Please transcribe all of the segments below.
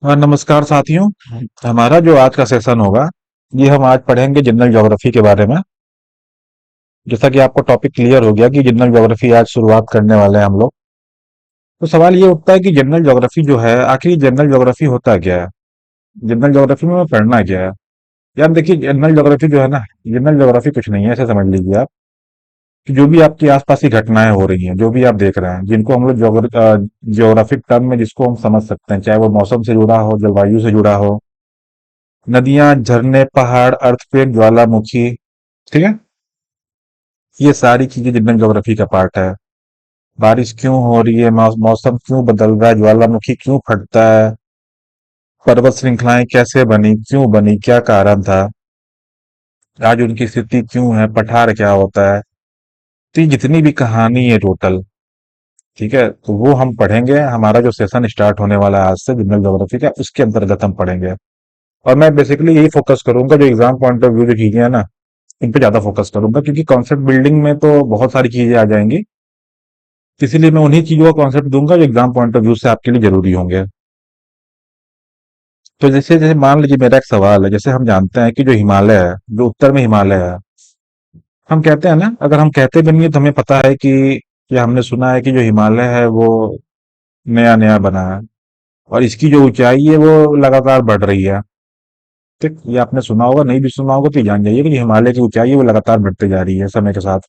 हाँ, नमस्कार साथियों। हमारा जो आज का सेशन होगा, ये हम आज पढ़ेंगे जनरल ज्योग्राफी के बारे में। जैसा कि आपको टॉपिक क्लियर हो गया कि जनरल ज्योग्राफी आज शुरुआत करने वाले हैं हम लोग। तो सवाल ये उठता है कि जनरल ज्योग्राफी जो है, आखिर जनरल ज्योग्राफी होता क्या है? जनरल ज्योग्राफी में पढ़ना क्या है? यार देखिए, जनरल ज्योग्राफी जो है ना, जनरल ज्योग्राफी कुछ नहीं है, ऐसे समझ लीजिए आप कि जो भी आपके आसपास की घटनाएं हो रही हैं, जो भी आप देख रहे हैं, जिनको हम लोग ज्योग्राफिक टर्म में जिसको हम समझ सकते हैं, चाहे वो मौसम से जुड़ा हो, जलवायु से जुड़ा हो, नदियां, झरने, पहाड़, अर्थक्वेक, ज्वालामुखी, ठीक है, ये सारी चीजें जनरल ज्योग्राफी का पार्ट है। बारिश क्यों हो रही है, मौसम क्यों बदल रहा है, ज्वालामुखी क्यों फटता है, पर्वत श्रृंखलाएं कैसे बनी, क्यों बनी, क्या कारण था, आज उनकी स्थिति क्यों है, पठार क्या होता है। तो ये जितनी भी कहानी है टोटल, ठीक है, तो वो हम पढ़ेंगे। हमारा जो सेशन स्टार्ट होने वाला है आज से जनरल ज्योग्राफी का, उसके अंतर्गत हम पढ़ेंगे। और मैं बेसिकली यही फोकस करूंगा, जो एग्जाम पॉइंट ऑफ व्यू जो चीजें है ना, इन पे ज्यादा फोकस करूंगा, क्योंकि कॉन्सेप्ट बिल्डिंग में तो बहुत सारी चीजें आ जाएंगी। इसीलिए मैं उन्हीं चीजों का कॉन्सेप्ट दूंगा जो एग्जाम पॉइंट ऑफ व्यू से आपके लिए जरूरी होंगे। तो जैसे जैसे मान लीजिए, मेरा एक सवाल है। जैसे हम जानते हैं कि जो हिमालय है, जो उत्तर में हिमालय है, हम कहते हैं ना, अगर हम कहते भी नहीं है तो हमें पता है कि, या हमने सुना है कि जो हिमालय है वो नया नया बना है, और इसकी जो ऊंचाई है वो लगातार बढ़ रही है। ठीक, ये आपने सुना होगा, नहीं भी सुना होगा तो ये जान जाइए कि जो हिमालय की ऊंचाई है वो लगातार बढ़ते जा रही है समय के साथ।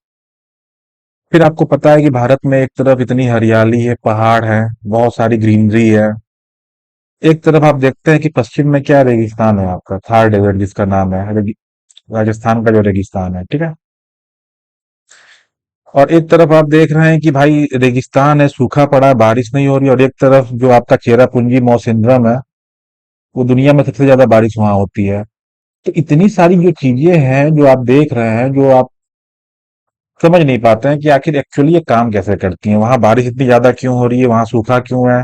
फिर आपको पता है कि भारत में एक तरफ इतनी हरियाली है, पहाड़ है, बहुत सारी ग्रीनरी है। एक तरफ आप देखते हैं कि पश्चिम में क्या रेगिस्तान है, आपका थार डेजर्ट जिसका नाम है, राजस्थान का जो रेगिस्तान है, ठीक है। और एक तरफ आप देख रहे हैं कि भाई रेगिस्तान है, सूखा पड़ा है, बारिश नहीं हो रही। और एक तरफ जो आपका चेरापूंजी मौसिनराम है, वो दुनिया में सबसे ज्यादा बारिश वहां होती है। तो इतनी सारी जो चीजें हैं जो आप देख रहे हैं, जो आप समझ नहीं पाते हैं कि आखिर एक्चुअली ये काम कैसे करती हैं। वहां बारिश इतनी ज्यादा क्यों हो रही है, वहां सूखा क्यों है,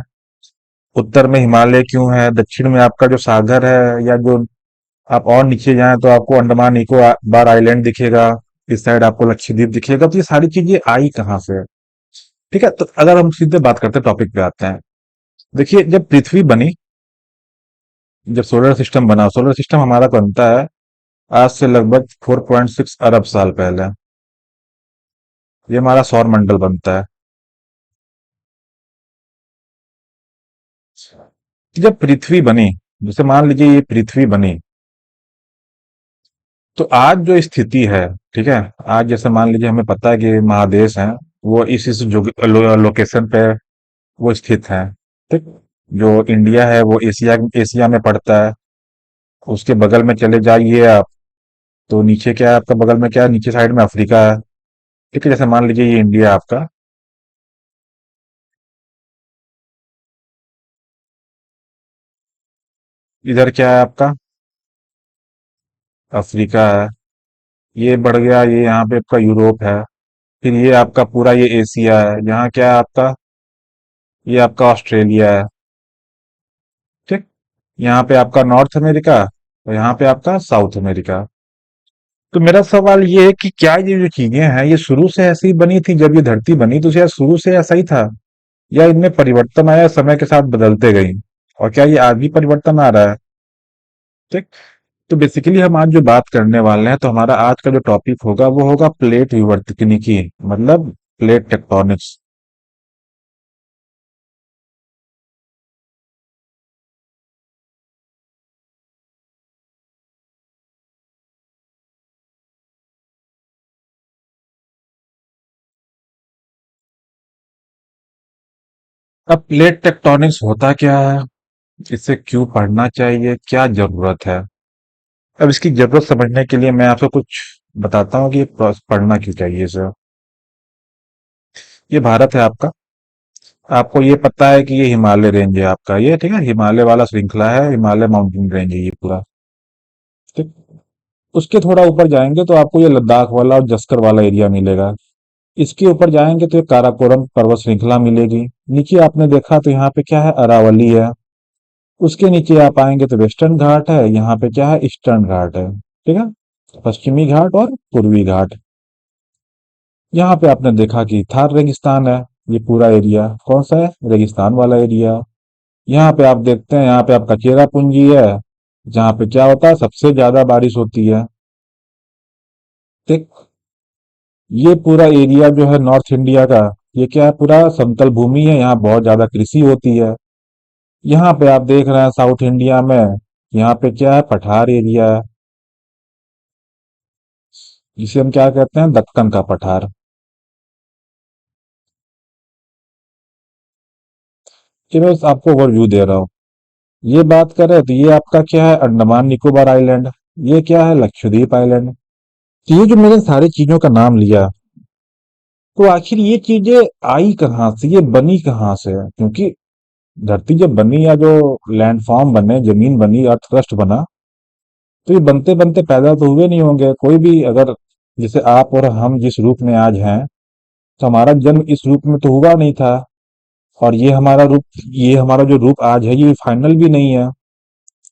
उत्तर में हिमालय क्यों है, दक्षिण में आपका जो सागर है, या जो आप और नीचे जाएं तो आपको अंडमान निकोबार आइलैंड दिखेगा, इस साइड आपको लक्षद्वीप दिखेगा। तो ये सारी चीजें आई कहाँ से? ठीक है, तो अगर हम सीधे बात करते हैं, टॉपिक पे आते हैं। देखिए, जब पृथ्वी बनी, जब सोलर सिस्टम बना, सोलर सिस्टम हमारा बनता है आज से लगभग 4.6 अरब साल पहले। ये हमारा सौर मंडल बनता है। जब पृथ्वी बनी, जैसे मान लीजिए ये पृथ्वी बनी, तो आज जो स्थिति है, ठीक है, आज जैसे मान लीजिए हमें पता है कि महादेश हैं, वो इस लोकेशन पे वो स्थित है। ठीक, जो इंडिया है वो एशिया एशिया में पड़ता है। उसके बगल में चले जाइए आप, तो नीचे क्या है आपका, बगल में क्या है, नीचे साइड में अफ्रीका है। ठीक है, जैसे मान लीजिए ये इंडिया आपका, इधर क्या है आपका, अफ्रीका है। ये बढ़ गया, ये यहाँ पे आपका यूरोप है। फिर ये आपका पूरा ये एशिया है। यहाँ क्या है आपका, ये आपका ऑस्ट्रेलिया है। ठीक, यहाँ पे आपका नॉर्थ अमेरिका, और यहाँ पे आपका साउथ अमेरिका। तो मेरा सवाल ये है कि क्या ये जो चीजें हैं, ये शुरू से ऐसी ही बनी थी? जब ये धरती बनी तो क्या शुरू से ऐसा ही था, या इनमें परिवर्तन आया, समय के साथ बदलते गई? और क्या ये आज भी परिवर्तन आ रहा है? ठीक, तो बेसिकली हम आज जो बात करने वाले हैं, तो हमारा आज का जो टॉपिक होगा वो होगा प्लेट विवर्तनिकी, मतलब प्लेट टेक्टोनिक्स। अब प्लेट टेक्टोनिक्स होता क्या है, इसे क्यों पढ़ना चाहिए, क्या जरूरत है? अब इसकी जरूरत समझने के लिए मैं आपको कुछ बताता हूँ कि ये पढ़ना क्यों चाहिए इसे। ये भारत है आपका। आपको ये पता है कि ये हिमालय रेंज है आपका, ये ठीक है, हिमालय वाला श्रृंखला है, हिमालय माउंटेन रेंज है ये पूरा। ठीक, उसके थोड़ा ऊपर जाएंगे तो आपको ये लद्दाख वाला और जस्कर वाला एरिया मिलेगा। इसके ऊपर जाएंगे तो ये काराकोरम पर्वत श्रृंखला मिलेगी। नीचे आपने देखा तो यहाँ पे क्या है, अरावली है। उसके नीचे आप आएंगे तो वेस्टर्न घाट है, यहाँ पे क्या है, ईस्टर्न घाट है। ठीक है, पश्चिमी घाट और पूर्वी घाट। यहाँ पे आपने देखा कि थार रेगिस्तान है। ये पूरा एरिया कौन सा है, रेगिस्तान वाला एरिया। यहाँ पे आप देखते हैं, यहाँ पे आपका चेरापूंजी है, जहाँ पे क्या होता है, सबसे ज्यादा बारिश होती है। ठीक। ये पूरा एरिया जो है नॉर्थ इंडिया का, ये क्या है, पूरा समतल भूमि है, यहाँ बहुत ज्यादा कृषि होती है। यहाँ पे आप देख रहे हैं साउथ इंडिया में, यहाँ पे क्या है, पठार एरिया है, जिसे हम क्या कहते हैं, दक्कन का पठार। ये मैं बस आपको ओवरव्यू दे रहा हूँ। ये बात करें तो ये आपका क्या है, अंडमान निकोबार आइलैंड। ये क्या है, लक्षद्वीप आइलैंड। तो ये जो मैंने सारी चीजों का नाम लिया, तो आखिर ये चीजें आई कहाँ से, ये बनी कहाँ से है? क्योंकि धरती जब बनी, या जो लैंडफॉर्म बने, जमीन बनी, अर्थ क्रस्ट बना, तो ये बनते बनते पैदा तो हुए नहीं होंगे कोई भी। अगर जैसे आप और हम जिस रूप में आज हैं, तो हमारा जन्म इस रूप में तो हुआ नहीं था। और ये हमारा रूप, ये हमारा जो रूप आज है, ये फाइनल भी नहीं है।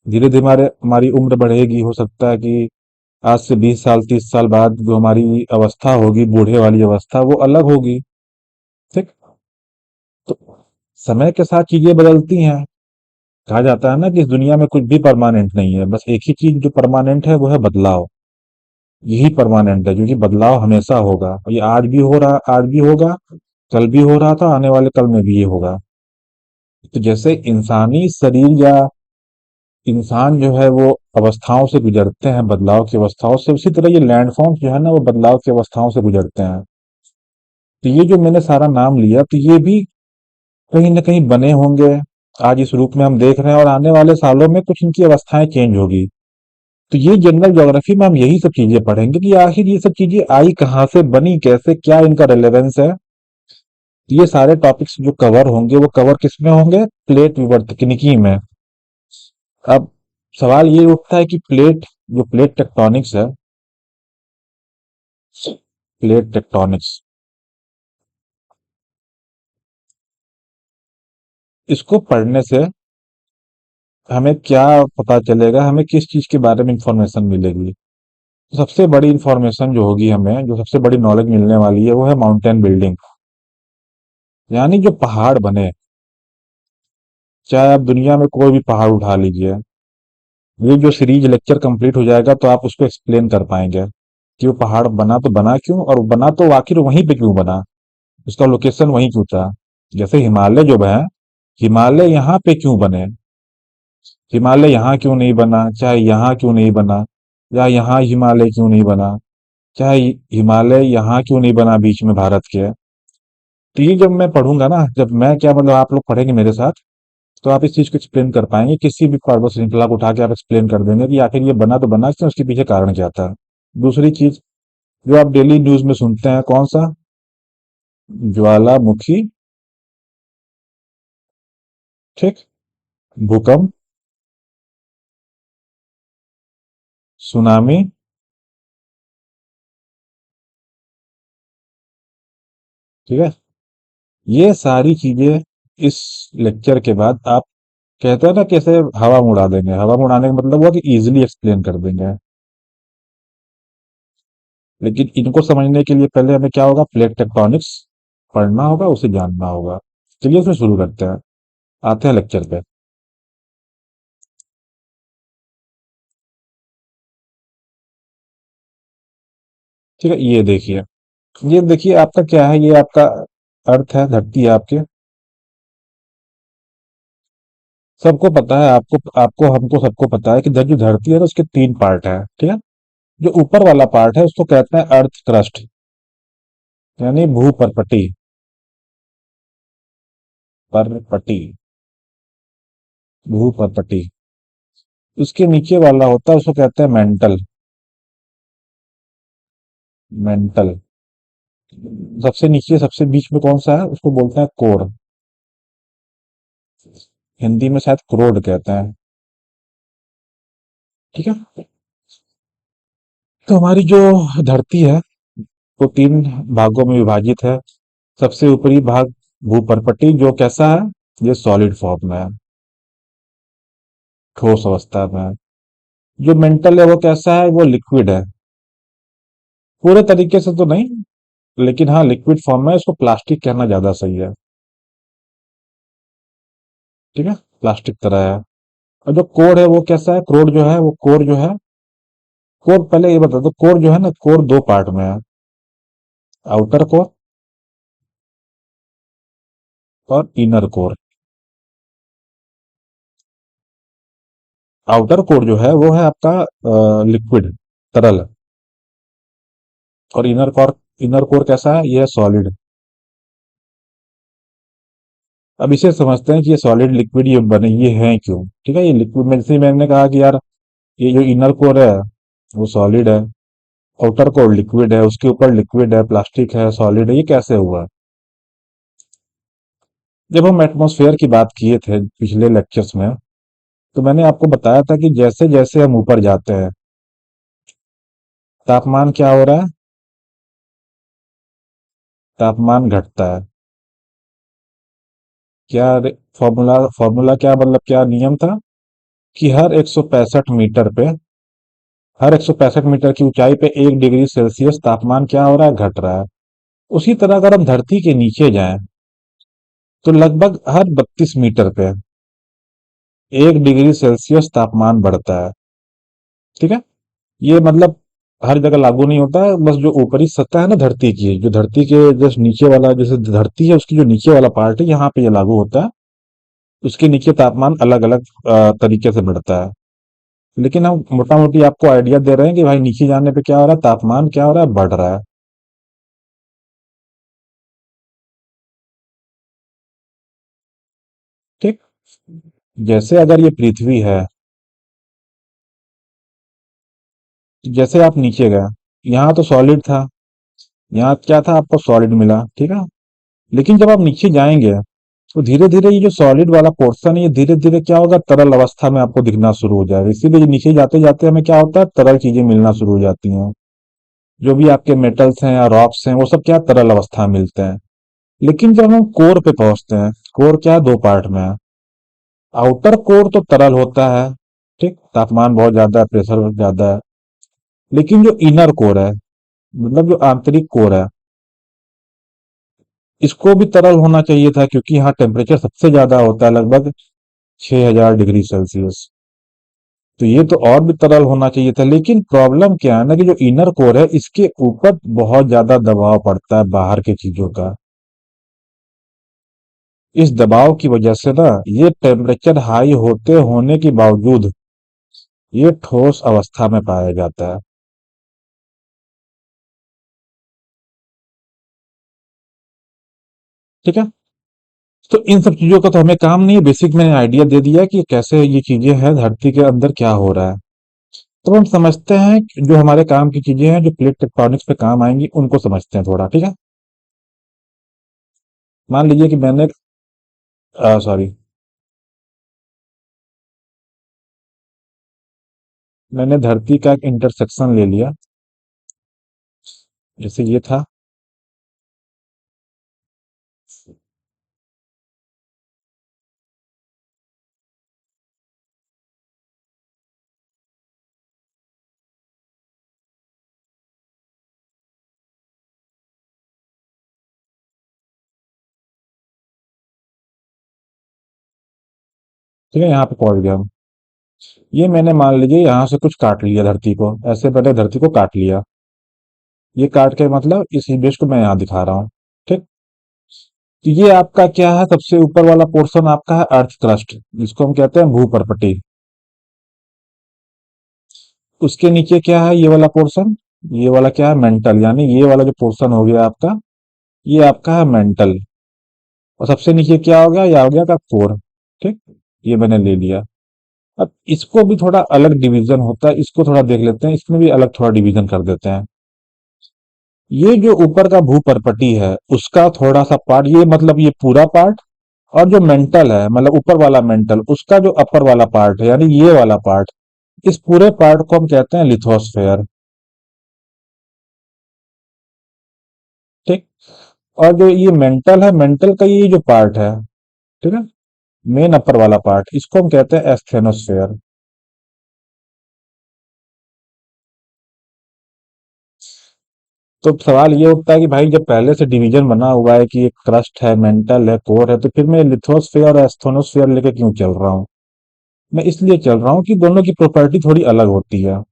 धीरे धीरे हमारी उम्र बढ़ेगी, हो सकता है कि आज से 20 साल 30 साल बाद जो हमारी अवस्था होगी, बूढ़े वाली अवस्था, वो अलग होगी। ठीक। तो समय के साथ चीजें बदलती हैं। कहा जाता है ना कि इस दुनिया में कुछ भी परमानेंट नहीं है, बस एक ही चीज जो परमानेंट है वो है बदलाव। यही परमानेंट है, क्योंकि बदलाव हमेशा होगा, और ये आज भी हो रहा, आज भी होगा, कल भी हो रहा था, आने वाले कल में भी ये होगा। तो जैसे इंसानी शरीर या इंसान जो है वो अवस्थाओं से गुजरते हैं, बदलाव की अवस्थाओं से, उसी तरह ये लैंडफॉर्म्स जो है ना, वो बदलाव की अवस्थाओं से गुजरते हैं। तो ये जो मैंने सारा नाम लिया, तो ये भी कहीं ना कहीं बने होंगे। आज इस रूप में हम देख रहे हैं, और आने वाले सालों में कुछ इनकी अवस्थाएं चेंज होगी। तो ये जनरल ज्योग्राफी में हम यही सब चीजें पढ़ेंगे कि आखिर ये सब चीजें आई कहाँ से, बनी कैसे, क्या इनका रेलेवेंस है। तो ये सारे टॉपिक्स जो कवर होंगे, वो कवर किसमें होंगे, प्लेट विवर्तनिकी में। अब सवाल ये उठता है कि प्लेट टेक्टोनिक्स है, प्लेट टेक्टोनिक्स, इसको पढ़ने से हमें क्या पता चलेगा, हमें किस चीज के बारे में इंफॉर्मेशन मिलेगी। तो सबसे बड़ी इंफॉर्मेशन जो होगी हमें, जो सबसे बड़ी नॉलेज मिलने वाली है, वो है माउंटेन बिल्डिंग। यानी जो पहाड़ बने, चाहे आप दुनिया में कोई भी पहाड़ उठा लीजिए, ये जो सीरीज लेक्चर कंप्लीट हो जाएगा तो आप उसको एक्सप्लेन कर पाएंगे कि वो पहाड़ बना तो बना क्यों, और बना तो आखिर वहीं पे क्यों बना, उसका लोकेशन वहीं क्यों था। जैसे हिमालय जो है, हिमालय यहाँ पे क्यों बने, हिमालय यहाँ क्यों नहीं बना, चाहे यहाँ क्यों नहीं बना, या यहाँ हिमालय क्यों नहीं बना, चाहे हिमालय यहाँ क्यों नहीं बना बीच में भारत के। तो ये जब मैं पढ़ूंगा ना, जब मैं क्या मतलब आप लोग पढ़ेंगे मेरे साथ, तो आप इस चीज को एक्सप्लेन कर पाएंगे, किसी भी पर्वत श्रृंखला को उठा के आप एक्सप्लेन कर देंगे कि आखिर ये बना तो बना क्यों, उसके पीछे कारण क्या था। दूसरी चीज जो आप डेली न्यूज में सुनते हैं, कौन सा, ज्वालामुखी, ठीक, भूकंप, सुनामी, ठीक है, ये सारी चीजें इस लेक्चर के बाद आप, कहते हैं ना कैसे, हवा में उड़ा देंगे। हवा में उड़ाने का मतलब हुआ कि इजीली एक्सप्लेन कर देंगे। लेकिन इनको समझने के लिए पहले हमें क्या होगा, प्लेट टेक्टोनिक्स पढ़ना होगा, उसे जानना होगा। चलिए उसमें शुरू करते हैं, आते हैं लेक्चर पे। ठीक है, ये देखिए आपका क्या है, ये आपका अर्थ है, धरती है आपके। सबको पता है, आपको आपको हमको सबको पता है कि जो धरती है ना, उसके 3 पार्ट है, ठीक है। जो ऊपर वाला पार्ट है उसको कहते हैं अर्थ क्रस्ट, यानी भूपर्पटी, परपटी, भूपर्पटी। उसके नीचे वाला होता है, उसको कहते हैं मेंटल, मेंटल। सबसे नीचे सबसे बीच में कौन सा है, उसको बोलते हैं कोर, हिंदी में शायद क्रोड कहते हैं। ठीक है। तो हमारी जो धरती है, वो 3 भागों में विभाजित है। सबसे ऊपरी भाग भूपर्पटी, जो कैसा है, ये सॉलिड फॉर्म में है, ठोस अवस्था में है। जो मेंटल है वो कैसा है, वो लिक्विड है, पूरे तरीके से तो नहीं, लेकिन हाँ लिक्विड फॉर्म में है, इसको प्लास्टिक कहना ज्यादा सही है। ठीक है, प्लास्टिक तरह है। और जो कोर है वो कैसा है, कोर जो है वो कोर जो है, कोर पहले ये बता दो, कोर जो है ना, कोर दो पार्ट में है, आउटर कोर और इनर कोर। आउटर कोर जो है वो है आपका लिक्विड, तरल। और इनर कोर कैसा है, ये है सॉलिड। अब इसे समझते हैं कि ये सॉलिड लिक्विड ये बने ये हैं क्यों। ठीक है, ये लिक्विड में जैसे मैंने कहा कि यार ये जो इनर कोर है वो सॉलिड है, आउटर कोर लिक्विड है, उसके ऊपर लिक्विड है, प्लास्टिक है, सॉलिड है, ये कैसे हुआ। जब हम एटमॉस्फेयर की बात किए थे पिछले लेक्चर्स में, तो मैंने आपको बताया था कि जैसे जैसे हम ऊपर जाते हैं तापमान क्या हो रहा है, तापमान घटता है। क्या फॉर्मूला फॉर्मूला क्या मतलब क्या नियम था कि हर 165 मीटर की ऊंचाई पे 1 डिग्री सेल्सियस तापमान क्या हो रहा है, घट रहा है। उसी तरह अगर हम धरती के नीचे जाएं तो लगभग हर 32 मीटर पे 1 डिग्री सेल्सियस तापमान बढ़ता है। ठीक है, ये मतलब हर जगह लागू नहीं होता है, बस जो ऊपरी सतह है ना धरती की, जो धरती के जस्ट नीचे वाला, जैसे धरती है उसकी जो नीचे वाला पार्ट है, यहाँ पे ये लागू होता है। उसके नीचे तापमान अलग अलग तरीके से बढ़ता है। लेकिन हम मोटा मोटी आपको आइडिया दे रहे हैं कि भाई नीचे जाने पे क्या हो रहा है, तापमान क्या हो रहा है, बढ़ रहा है। ठीक, जैसे अगर ये पृथ्वी है, जैसे आप नीचे गए, यहाँ तो सॉलिड था, यहाँ क्या था, आपको सॉलिड मिला, ठीक है। लेकिन जब आप नीचे जाएंगे तो धीरे धीरे ये जो सॉलिड वाला पोर्शन है ये धीरे धीरे क्या होगा, तरल अवस्था में आपको दिखना शुरू हो जाएगा। इसीलिए नीचे जाते जाते हमें क्या होता है, तरल चीजें मिलना शुरू हो जाती हैं। जो भी आपके मेटल्स हैं या रॉक्स हैं वो सब क्या तरल अवस्था में मिलते हैं। लेकिन जब हम कोर पे पहुंचते हैं, कोर क्या है, दो पार्ट में है। आउटर कोर तो तरल होता है, ठीक, तापमान बहुत ज्यादा है, प्रेशर ज्यादा है। लेकिन जो इनर कोर है, मतलब जो आंतरिक कोर है, इसको भी तरल होना चाहिए था, क्योंकि यहाँ टेम्परेचर सबसे ज्यादा होता है, लगभग 6000 डिग्री सेल्सियस। तो ये तो और भी तरल होना चाहिए था। लेकिन प्रॉब्लम क्या है ना, कि जो इनर कोर है इसके ऊपर बहुत ज्यादा दबाव पड़ता है बाहर की चीजों का। इस दबाव की वजह से ना ये टेम्परेचर हाई होते होने के बावजूद ये ठोस अवस्था में पाया जाता है। ठीक है, तो इन सब चीजों का तो हमें काम नहीं है, बेसिक मैंने आइडिया दे दिया कि कैसे ये चीजें हैं, धरती के अंदर क्या हो रहा है। तो हम समझते हैं कि जो हमारे काम की चीजें हैं, जो प्लेट टेक्टोनिक्स पे काम आएंगी, उनको समझते हैं थोड़ा। ठीक है, मान लीजिए कि मैंने, सॉरी, मैंने धरती का एक इंटरसेक्शन ले लिया, जैसे ये था। ठीक है, यहाँ पे पहुंच गया हम। ये मैंने मान लीजिए यहाँ से कुछ काट लिया धरती को, ऐसे पहले धरती को काट लिया। ये काट के मतलब इस इमेज को मैं यहाँ दिखा रहा हूँ। ठीक, तो ये आपका क्या है, सबसे ऊपर वाला पोर्शन आपका है अर्थ क्रस्ट, जिसको हम कहते हैं भूपर्पटी। उसके नीचे क्या है, ये वाला पोर्शन, ये वाला क्या है, मेंटल, यानी ये वाला जो पोर्शन हो गया आपका, ये आपका है मेंटल। और सबसे नीचे क्या हो गया, ये हो गया का कोर। ठीक, ये मैंने ले लिया। अब इसको भी थोड़ा अलग डिवीजन होता है, इसको थोड़ा देख लेते हैं, इसमें भी अलग थोड़ा डिवीजन कर देते हैं। ये जो ऊपर का भूपर्पटी है उसका थोड़ा सा पार्ट, ये मतलब ये पूरा पार्ट, और जो मेंटल है मतलब ऊपर वाला मेंटल, उसका जो अपर वाला पार्ट है, यानी ये वाला पार्ट, इस पूरे पार्ट को हम कहते हैं लिथोस्फेयर। ठीक, और जो ये मेंटल है, मेंटल का ये जो पार्ट है, ठीक है, मेन अपर वाला पार्ट, इसको हम कहते हैं एस्थेनोस्फेयर। तो सवाल ये उठता है कि भाई जब पहले से डिवीजन बना हुआ है कि एक क्रस्ट है, मेंटल है, कोर है, तो फिर मैं लिथोस्फेयर और एस्थोनोस्फेयर लेके क्यों चल रहा हूँ? मैं इसलिए चल रहा हूँ कि दोनों की प्रॉपर्टी थोड़ी अलग होती है।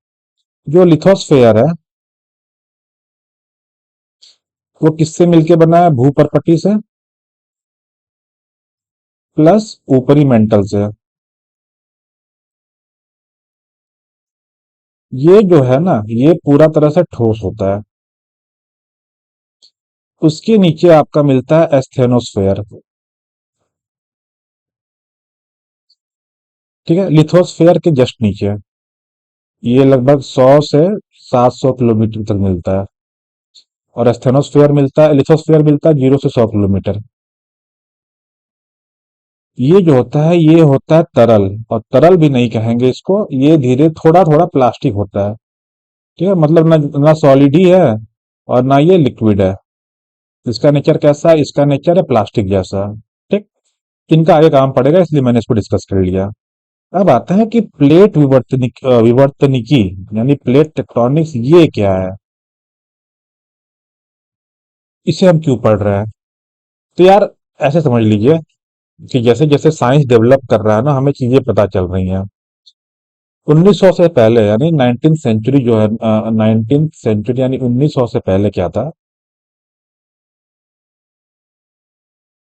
जो लिथोस्फेयर है वो किससे मिलके बना है? भूपर्पटी से प्लस ऊपरी मेंटल से। ये जो है ना, ये पूरा तरह से ठोस होता है। उसके नीचे आपका मिलता है एस्थेनोस्फेयर। ठीक है, लिथोस्फेयर के जस्ट नीचे। ये लगभग 100 से 700 किलोमीटर तक मिलता है। और एस्थेनोस्फेयर मिलता है, लिथोस्फेयर मिलता है 0 से 100 किलोमीटर। ये जो होता है ये होता है तरल, और तरल भी नहीं कहेंगे इसको, ये धीरे थोड़ा थोड़ा प्लास्टिक होता है। ठीक है, मतलब ना ना सॉलिड ही है और ना ये लिक्विड है। इसका नेचर कैसा है? इसका नेचर है प्लास्टिक जैसा। ठीक। इनका आगे काम पड़ेगा इसलिए मैंने इसको डिस्कस कर लिया। अब आता है कि प्लेट विवर्तनिकी यानी प्लेट टेक्टोनिक्स, ये क्या है? इसे हम क्यों पढ़ रहे हैं? तो यार ऐसे समझ लीजिए कि जैसे जैसे साइंस डेवलप कर रहा है ना, हमें चीजें पता चल रही हैं। 1900 से पहले यानी 19th सेंचुरी जो है, 19th सेंचुरी यानी 1900 से पहले क्या था?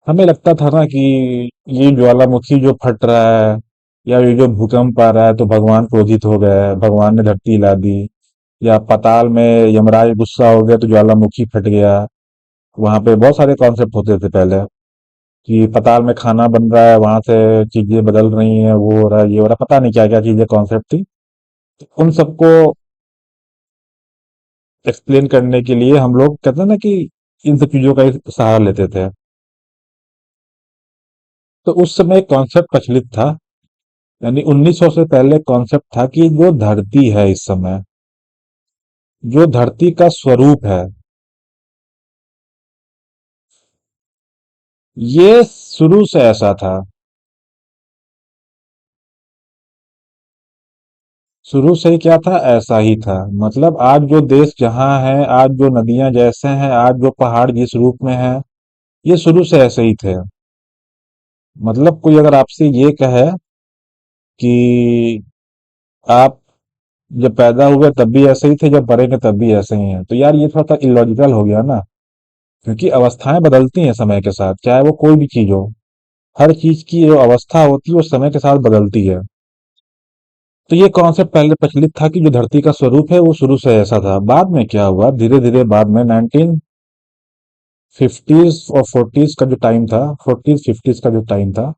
हमें लगता था ना कि ये ज्वालामुखी जो फट रहा है या ये जो भूकंप आ रहा है तो भगवान क्रोधित हो गए, भगवान ने धरती हिला दी। या पाताल में यमराज गुस्सा हो गया तो ज्वालामुखी फट गया। वहां पे बहुत सारे कॉन्सेप्ट होते थे पहले कि पाताल में खाना बन रहा है, वहां से चीजें बदल रही हैं, वो हो रहा है, ये हो रहा है, पता नहीं क्या क्या चीजें कॉन्सेप्ट थी। उन सबको एक्सप्लेन करने के लिए हम लोग कहते हैं ना कि इन सब चीजों का ही सहारा लेते थे। तो उस समय एक कॉन्सेप्ट प्रचलित था, यानी 1900 से पहले कॉन्सेप्ट था कि जो धरती है इस समय, जो धरती का स्वरूप है, ये शुरू से ऐसा था। शुरू से ही क्या था? ऐसा ही था। मतलब आज जो देश जहां है, आज जो नदियां जैसे हैं, आज जो पहाड़ जिस रूप में है, ये शुरू से ऐसे ही थे। मतलब कोई अगर आपसे ये कहे कि आप जब पैदा हुए तब भी ऐसे ही थे, जब मरेंगे तब भी ऐसे ही हैं, तो यार ये थोड़ा सा इलॉजिकल हो गया ना। क्योंकि अवस्थाएं बदलती हैं समय के साथ, चाहे वो कोई भी चीज हो। हर चीज की जो अवस्था होती है वो समय के साथ बदलती है। तो ये कॉन्सेप्ट पहले प्रचलित था कि जो धरती का स्वरूप है वो शुरू से ऐसा था। बाद में क्या हुआ, धीरे धीरे बाद में 1950s और 40s का जो टाइम था, 40s 50s का जो टाइम था,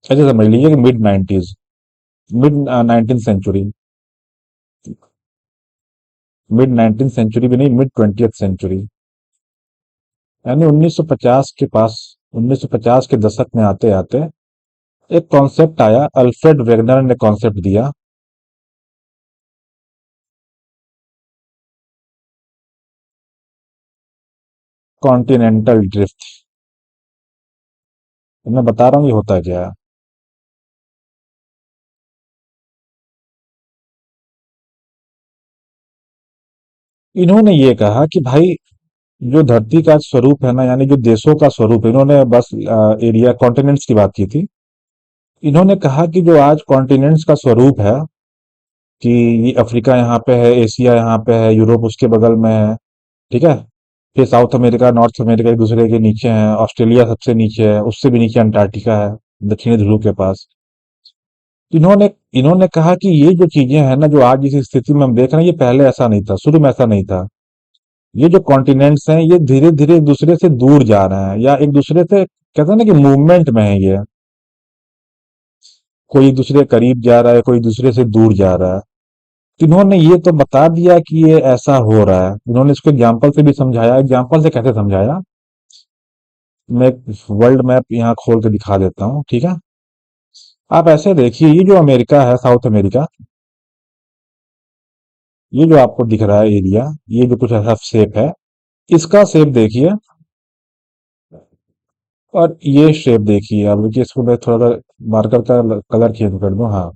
ऐसे समझ लीजिए कि mid 90s, mid 19th century, mid 19th century भी नहीं, मिड 20th सेंचुरी, यानी 1950 के पास, 1950 के दशक में आते आते एक कॉन्सेप्ट आया, अल्फ्रेड वेगनर ने कॉन्सेप्ट दिया, कॉन्टिनेंटल ड्रिफ्ट। मैं बता रहा हूँ ये होता क्या है। इन्होंने ये कहा कि भाई जो धरती का स्वरूप है ना, यानी जो देशों का स्वरूप है, इन्होंने बस एरिया कॉन्टिनेंट्स की बात की थी। इन्होंने कहा कि जो आज कॉन्टिनेंट्स का स्वरूप है कि ये अफ्रीका यहाँ पे है, एशिया यहाँ पे है, यूरोप उसके बगल में है, ठीक है, फिर साउथ अमेरिका, नॉर्थ अमेरिका एक दूसरे के नीचे है, ऑस्ट्रेलिया सबसे नीचे है, उससे भी नीचे अंटार्कटिका है, दक्षिणी ध्रुव के पास। इन्होंने इन्होंने कहा कि ये जो चीजें हैं ना, जो आज इस स्थिति में हम देख रहे हैं, ये पहले ऐसा नहीं था, शुरू में ऐसा नहीं था। ये जो कॉन्टिनेंट्स हैं ये धीरे धीरे एक दूसरे से दूर जा रहे हैं, या एक दूसरे से कहते हैं ना कि मूवमेंट में है ये। कोई एक दूसरे के करीब जा रहा है, कोई दूसरे से दूर जा रहा है। तो इन्होंने ये तो बता दिया कि ये ऐसा हो रहा है, इन्होंने इसको एग्जाम्पल से भी समझाया। एग्जाम्पल से कैसे समझाया? मैं एक वर्ल्ड मैप यहाँ खोल के दिखा देता हूँ, ठीक है। आप ऐसे देखिए, ये जो अमेरिका है, साउथ अमेरिका, ये जो आपको दिख रहा है एरिया, ये जो कुछ ऐसा शेप है, इसका शेप देखिए, और ये शेप देखिए। अब रुकिए, इसको मैं थोड़ा सा मार्कर का कलर चेंज कर दूं। हाँ,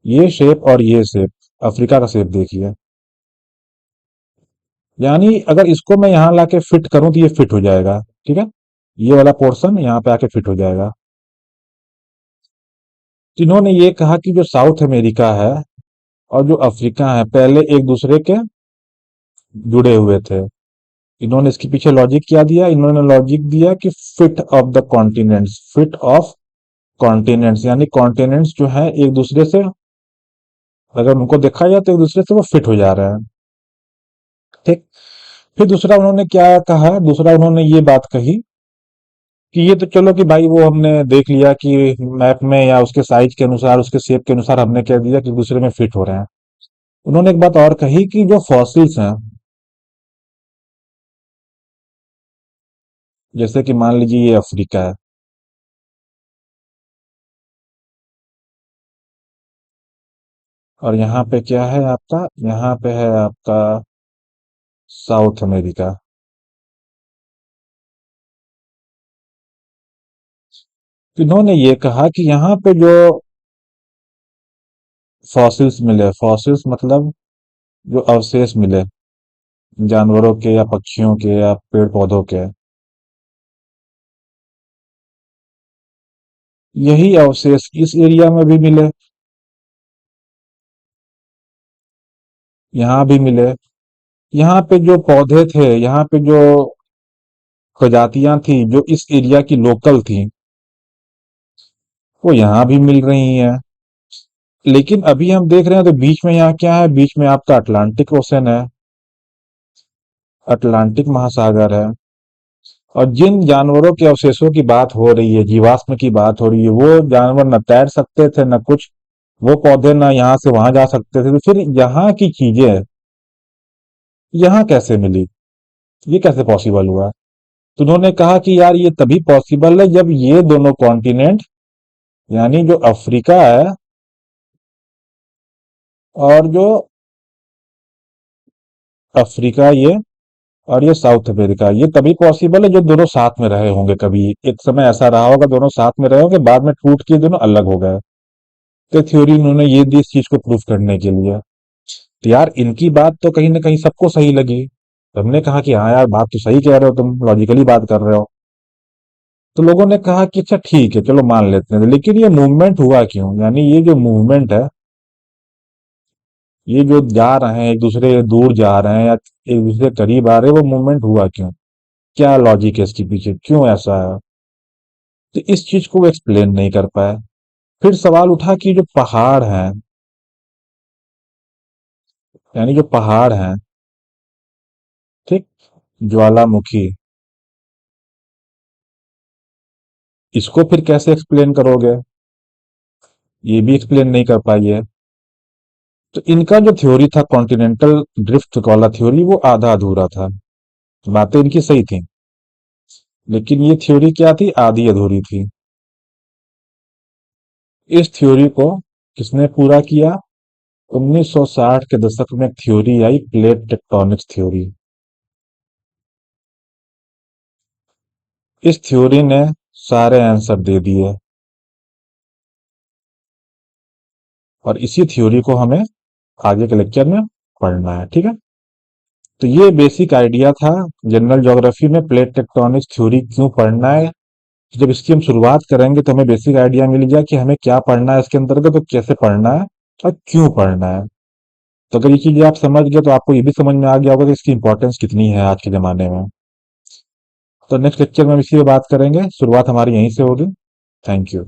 ये शेप और ये शेप, अफ्रीका का शेप देखिए। यानी अगर इसको मैं यहाँ लाके फिट करूं तो ये फिट हो जाएगा। ठीक है, ये वाला पोर्शन यहाँ पे आके फिट हो जाएगा। तो इन्होंने ये कहा कि जो साउथ अमेरिका है और जो अफ्रीका है पहले एक दूसरे के जुड़े हुए थे। इन्होंने इसके पीछे लॉजिक क्या दिया, इन्होंने लॉजिक दिया कि fit of the continents, fit of continents, यानी कॉन्टिनेंट्स जो है एक दूसरे से, अगर उनको देखा जाए तो एक दूसरे से वो फिट हो जा रहे हैं। ठीक। फिर दूसरा उन्होंने क्या कहा, दूसरा उन्होंने ये बात कही कि ये तो चलो कि भाई वो हमने देख लिया कि मैप में या उसके साइज के अनुसार, उसके शेप के अनुसार हमने कह दिया कि एक दूसरे में फिट हो रहे हैं। उन्होंने एक बात और कही कि जो फॉसिल्स हैं, जैसे कि मान लीजिए ये अफ्रीका है और यहाँ पे क्या है आपका, यहाँ पे है आपका साउथ अमेरिका। तो इन्होंने ये कहा कि यहाँ पे जो फॉसिल्स मिले, फॉसिल्स मतलब जो अवशेष मिले जानवरों के या पक्षियों के या पेड़ पौधों के, यही अवशेष इस एरिया में भी मिले, यहाँ भी मिले। यहाँ पे जो पौधे थे, यहाँ पे जो प्रजातियां थी जो इस एरिया की लोकल थी, वो यहाँ भी मिल रही हैं। लेकिन अभी हम देख रहे हैं तो बीच में यहाँ क्या है, बीच में आपका अटलांटिक ओशन है, अटलांटिक महासागर है। और जिन जानवरों के अवशेषों की बात हो रही है, जीवाश्म की बात हो रही है, वो जानवर न तैर सकते थे न कुछ, वो पौधे ना यहाँ से वहां जा सकते थे, तो फिर यहाँ की चीजें यहाँ कैसे मिली, ये कैसे पॉसिबल हुआ? तो उन्होंने कहा कि यार ये तभी पॉसिबल है जब ये दोनों कॉन्टिनेंट, यानी जो अफ्रीका है और जो अफ्रीका ये और ये साउथ अमेरिका, ये तभी पॉसिबल है जो दोनों साथ में रहे होंगे। कभी एक समय ऐसा रहा होगा दोनों साथ में रहे होंगे, बाद में टूट के दोनों अलग हो गए। तो थ्योरी उन्होंने ये दी इस चीज को प्रूफ करने के लिए। तो यार इनकी बात तो कहीं ना कहीं सबको सही लगी। तो हमने कहा कि हाँ यार बात तो सही कह रहे हो, तुम लॉजिकली बात कर रहे हो। तो लोगों ने कहा कि अच्छा ठीक है चलो मान लेते हैं, लेकिन ये मूवमेंट हुआ क्यों, यानी ये जो मूवमेंट है, ये जो जा रहे हैं एक दूसरे से दूर जा रहे हैं या एक दूसरे के करीब आ रहे हैं, वो मूवमेंट हुआ क्यों, क्या लॉजिक है इसके पीछे, क्यों ऐसा है? तो इस चीज को वो एक्सप्लेन नहीं कर पाए। फिर सवाल उठा कि जो पहाड़ हैं, यानी जो पहाड़ हैं, ठीक, ज्वालामुखी, इसको फिर कैसे एक्सप्लेन करोगे, ये भी एक्सप्लेन नहीं कर पाई है। तो इनका जो थ्योरी था कॉन्टिनेंटल ड्रिफ्ट वाला थ्योरी, वो आधा अधूरा था। बातें इनकी सही थी, लेकिन ये थ्योरी क्या थी, आधी अधूरी थी। इस थ्योरी को किसने पूरा किया? 1960 के दशक में एक थ्योरी आई, प्लेट टेक्टोनिक्स थ्योरी। इस थ्योरी ने सारे आंसर दे दिए और इसी थ्योरी को हमें आगे के लेक्चर में पढ़ना है। ठीक है, तो ये बेसिक आइडिया था जनरल ज्योग्राफी में प्लेट टेक्टोनिक्स थ्योरी क्यों पढ़ना है। जब इसकी हम शुरुआत करेंगे तो हमें बेसिक आइडिया मिल गया कि हमें क्या पढ़ना है इसके अंतर्गत, तो कैसे पढ़ना है और क्यों पढ़ना है। तो अगर ये चीजें आप समझ गए तो आपको ये भी समझ में आ गया होगा कि इसकी इंपॉर्टेंस कितनी है आज के जमाने में। तो नेक्स्ट लेक्चर में हम इसी पे बात करेंगे, शुरुआत हमारी यहीं से होगी। Thank you.